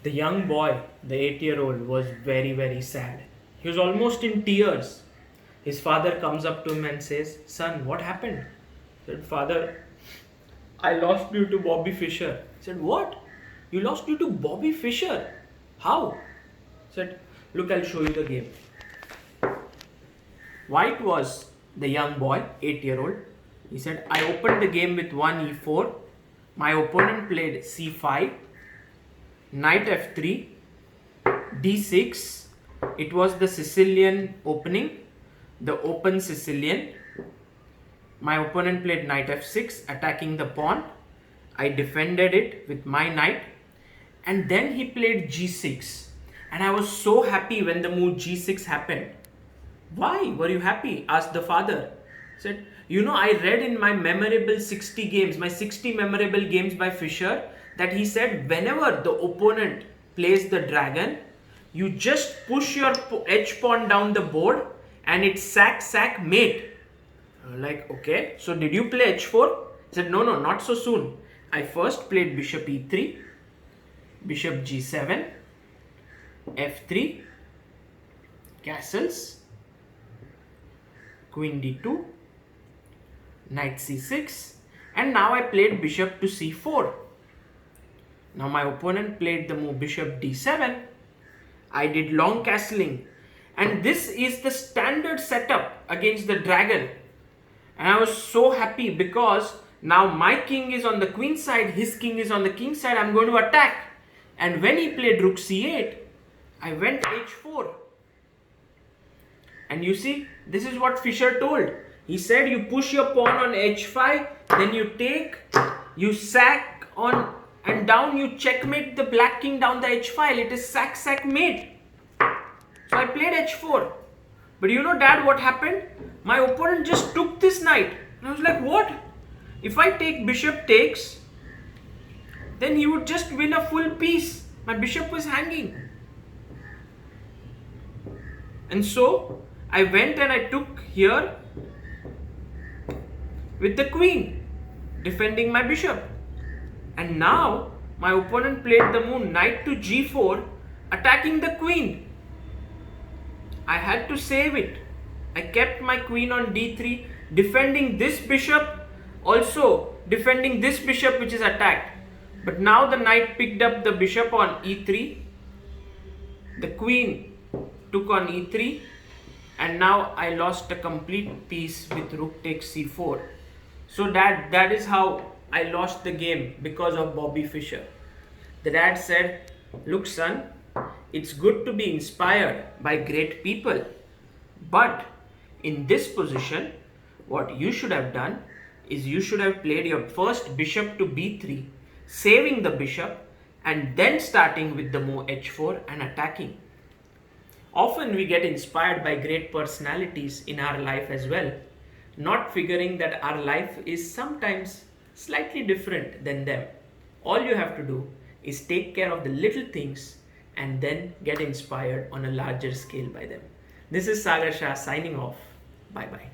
The young boy, the 8-year-old, was very, very sad. He was almost in tears. His father comes up to him and says, "Son, what happened?" He said, "Father, I lost due to Bobby Fischer." He said, "What? You lost due to Bobby Fischer? How?" He said, "Look, I'll show you the game." White was the young boy, 8-year-old. He said, "I opened the game with 1 e4. My opponent played c5, knight f3, d6. It was the Sicilian opening, the open Sicilian. My opponent played knight f6, attacking the pawn. I defended it with my knight. And then he played g6. And I was so happy when the move g6 happened." "Why were you happy?" asked the father. He said, I read in my memorable 60 games, my 60 memorable games by Fischer, that he said whenever the opponent plays the dragon, you just push your h pawn down the board and it's sack, mate." Like, okay, so did you play h4? He said, no, not so soon. I first played bishop e3, bishop g7, f3, castles, queen d2, knight c6, and now I played bishop to c4. Now my opponent played the move bishop d7. I did long castling, and this is the standard setup against the dragon. And I was so happy because now my king is on the queen side, his king is on the king side. I'm going to attack. And when he played rook c8, I went h4. And you see, this is what Fischer told. He said you push your pawn on h5, then you take, you sack on and down, you checkmate the black king down the h file. It is sack, mate. So I played h4. But Dad, what happened? My opponent just took this knight. And I was like, what? If I take bishop takes, then he would just win a full piece. My bishop was hanging. And so I went and I took here with the queen, defending my bishop. And now my opponent played the move knight to g4, attacking the queen. I had to save it. I kept my queen on d3, defending this bishop, also defending this bishop which is attacked. But now the knight picked up the bishop on e3. The queen took on e3. And now I lost a complete piece with rook takes c4. So that is how I lost the game because of Bobby Fischer. The dad said, "Look, son, it's good to be inspired by great people. But in this position, what you should have done is you should have played your first bishop to b3, saving the bishop, and then starting with the move h4 and attacking." Often we get inspired by great personalities in our life as well, not figuring that our life is sometimes slightly different than them. All you have to do is take care of the little things and then get inspired on a larger scale by them. This is Sagar Shah signing off. Bye bye.